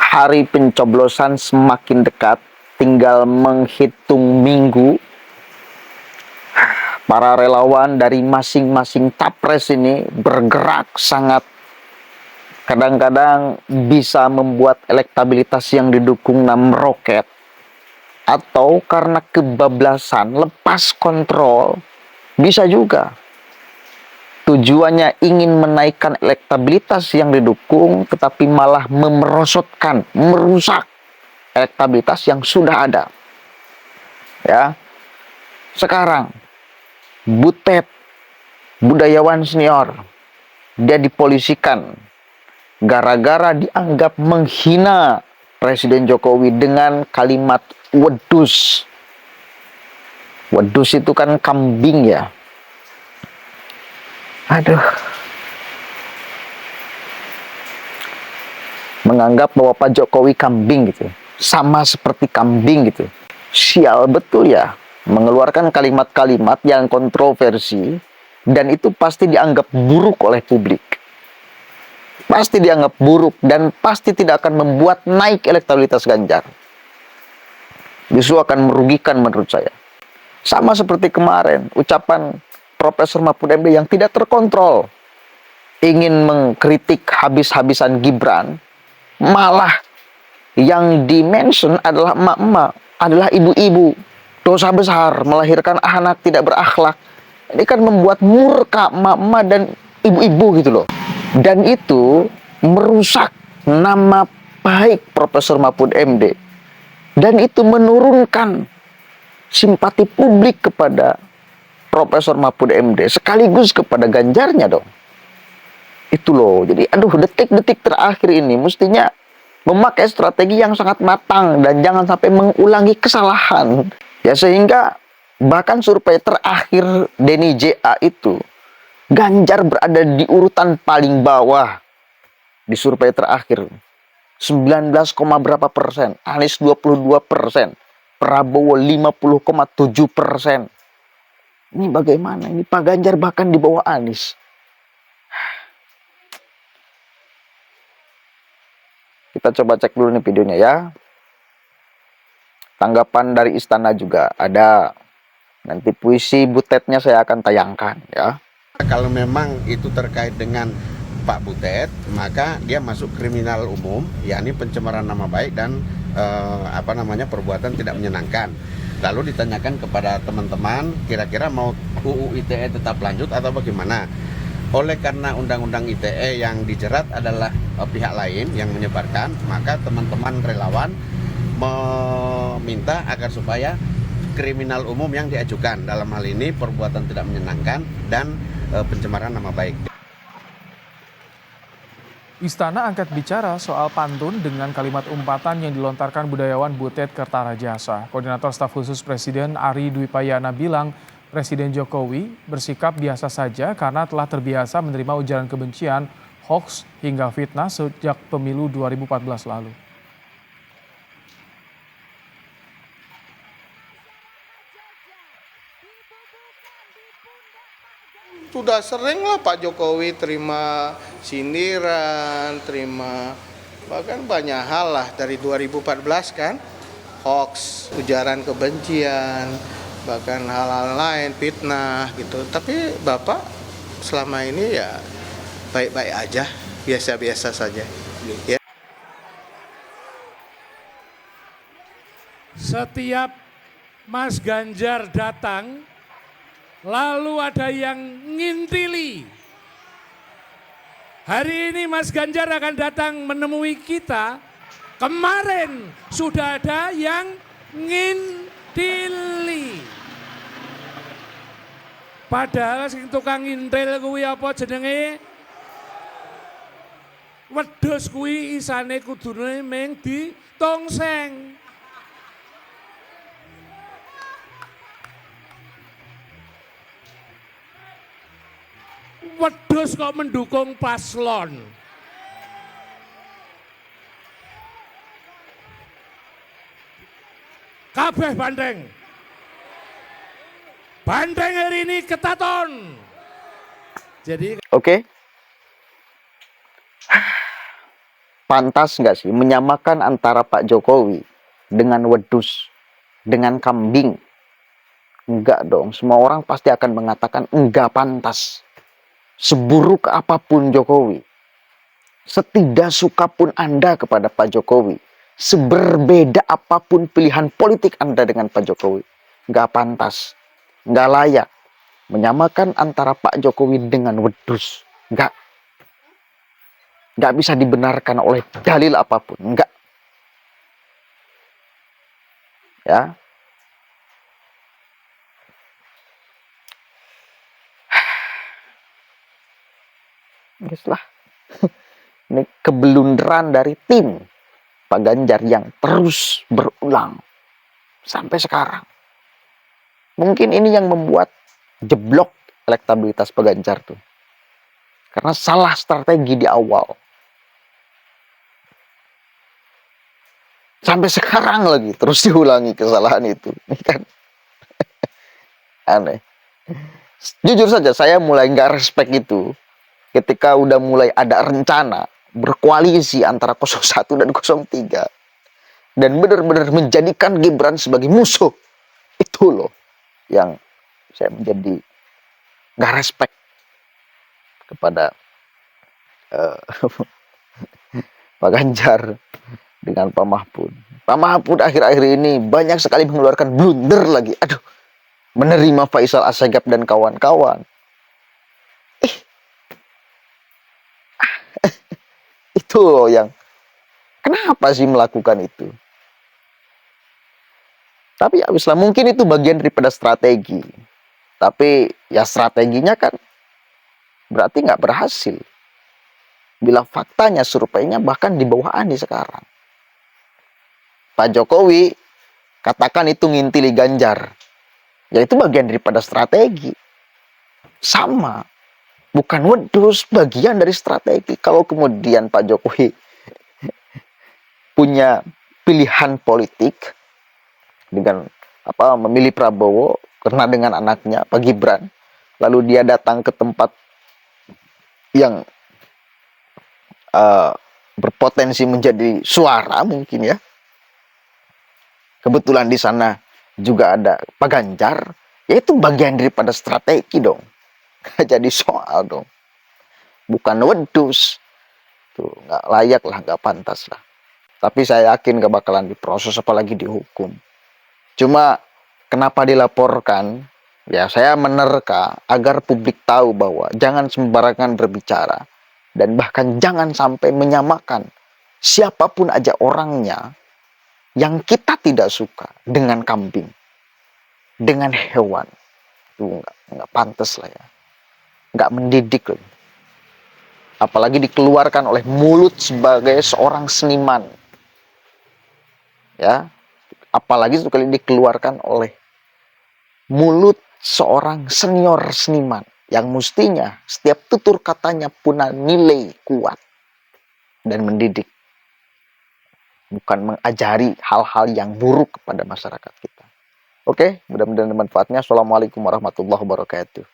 hari pencoblosan semakin dekat, tinggal menghitung minggu. Para relawan dari masing-masing capres ini bergerak sangat, kadang-kadang bisa membuat elektabilitas yang didukungnya meroket, atau karena kebablasan, lepas kontrol, bisa juga. Tujuannya ingin menaikkan elektabilitas yang didukung, tetapi malah memerosotkan, merusak elektabilitas yang sudah ada. Ya, sekarang Butet, budayawan senior, dia dipolisikan gara-gara dianggap menghina Presiden Jokowi dengan kalimat wedus. Wedus itu kan kambing ya. Aduh. Menganggap bahwa Pak Jokowi kambing gitu. Sama seperti kambing gitu. Sial betul ya. Mengeluarkan kalimat-kalimat yang kontroversi, dan itu pasti dianggap buruk oleh publik. Pasti dianggap buruk dan pasti tidak akan membuat naik elektabilitas Ganjar. Justru akan merugikan menurut saya. Sama seperti kemarin, ucapan Profesor Mahfud MD yang tidak terkontrol. Ingin mengkritik habis-habisan Gibran, malah yang dimention adalah emak-emak, adalah ibu-ibu. Dosa besar, melahirkan anak tidak berakhlak. Ini kan membuat murka emak-emak dan ibu-ibu gitu loh. Dan itu merusak nama baik Profesor Mahfud MD. Dan itu menurunkan simpati publik kepada Profesor Mahfud MD, sekaligus kepada Ganjarnya dong. Itu loh, jadi aduh, detik-detik terakhir ini mestinya memakai strategi yang sangat matang dan jangan sampai mengulangi kesalahan. Ya, sehingga bahkan survei terakhir Denny JA itu, Ganjar berada di urutan paling bawah di survei terakhir. 19, berapa persen, Anies 22%, Prabowo 50,7%. Ini bagaimana? Ini Pak Ganjar bahkan di bawah Anies. Kita coba cek dulu nih videonya ya. Tanggapan dari istana juga ada. Nanti puisi Butetnya saya akan tayangkan ya. Kalau memang itu terkait dengan Pak Butet, maka dia masuk kriminal umum, yakni pencemaran nama baik dan perbuatan tidak menyenangkan. Lalu ditanyakan kepada teman-teman, kira-kira mau UU ITE tetap lanjut atau bagaimana? Oleh karena undang-undang ITE yang dijerat adalah pihak lain yang menyebarkan, maka teman-teman relawan meminta agar supaya kriminal umum yang diajukan, dalam hal ini perbuatan tidak menyenangkan dan pencemaran nama baik. Istana angkat bicara soal pantun dengan kalimat umpatan yang dilontarkan budayawan Butet Kertarajasa. Koordinator Staf Khusus Presiden Ari Dwi Payana bilang Presiden Jokowi bersikap biasa saja karena telah terbiasa menerima ujaran kebencian, hoax hingga fitnah sejak pemilu 2014 lalu. Sudah sering lah Pak Jokowi terima sindiran, terima bahkan banyak hal lah dari 2014 kan, hoax, ujaran kebencian, bahkan hal-hal lain, fitnah gitu. Tapi Bapak selama ini ya baik-baik aja, biasa-biasa saja. Ya. Setiap Mas Ganjar datang, lalu ada yang ngintili. Hari ini Mas Ganjar akan datang menemui kita. Kemarin sudah ada yang ngintili. Padahal sing tukang ngintil kuwi apa jenenge? Wedhus kuwi isane kudune mung ditongseng. Wedhus kok mendukung paslon. Kabeh bandeng. Bandeng hari ini ketaton. Jadi Oke. pantas nggak sih menyamakan antara Pak Jokowi dengan wedus, dengan kambing? Enggak dong, semua orang pasti akan mengatakan enggak pantas. Seburuk apapun Jokowi, setidak suka pun Anda kepada Pak Jokowi, seberbeda apapun pilihan politik Anda dengan Pak Jokowi, enggak pantas, enggak layak menyamakan antara Pak Jokowi dengan wedus. Enggak bisa dibenarkan oleh dalil apapun, enggak. Ya. Guys lah. Ini kebelunderan dari tim Pak Ganjar yang terus berulang sampai sekarang. Mungkin ini yang membuat jeblok elektabilitas Pak Ganjar tuh. Karena salah strategi di awal. Sampai sekarang lagi terus diulangi kesalahan itu. Ini kan aneh. Jujur saja saya mulai nggak respect itu ketika udah mulai ada rencana berkoalisi antara 01 dan 03 dan benar-benar menjadikan Gibran sebagai musuh. Itu loh yang saya menjadi nggak respect kepada Pak Ganjar dengan Pak Mahfud. Pak Mahfud akhir-akhir ini banyak sekali mengeluarkan blunder lagi. Aduh, menerima Faisal Assegaf dan kawan-kawan. Itu loh yang kenapa sih melakukan itu? Tapi ya wis lah, mungkin itu bagian daripada strategi. Tapi ya strateginya kan berarti nggak berhasil. Bila faktanya surveinya bahkan di bawah Anies sekarang. Pak Jokowi katakan itu ngintili Ganjar. Ya itu bagian daripada strategi. Sama. Bukan wedus, bagian dari strategi. Kalau kemudian Pak Jokowi punya pilihan politik dengan memilih Prabowo karena dengan anaknya Pak Gibran, lalu dia datang ke tempat yang berpotensi menjadi suara mungkin ya. Kebetulan di sana juga ada Pak Ganjar, ya itu bagian daripada strategi dong. Gak jadi soal dong. Bukan wedus. Tuh, gak layak lah, gak pantas lah. Tapi saya yakin gak bakalan diproses apalagi dihukum. Cuma kenapa dilaporkan? Ya saya menerka agar publik tahu bahwa jangan sembarangan berbicara. Dan bahkan jangan sampai menyamakan siapapun aja orangnya yang kita tidak suka dengan kambing. Dengan hewan. Tuh gak pantas lah ya. Nggak mendidik loh. Apalagi dikeluarkan oleh mulut sebagai seorang seniman. Ya. Apalagi sekali dikeluarkan oleh mulut seorang senior seniman yang mestinya setiap tutur katanya punya nilai kuat dan mendidik. Bukan mengajari hal-hal yang buruk kepada masyarakat kita. Oke, mudah-mudahan bermanfaatnya. Assalamualaikum warahmatullahi wabarakatuh.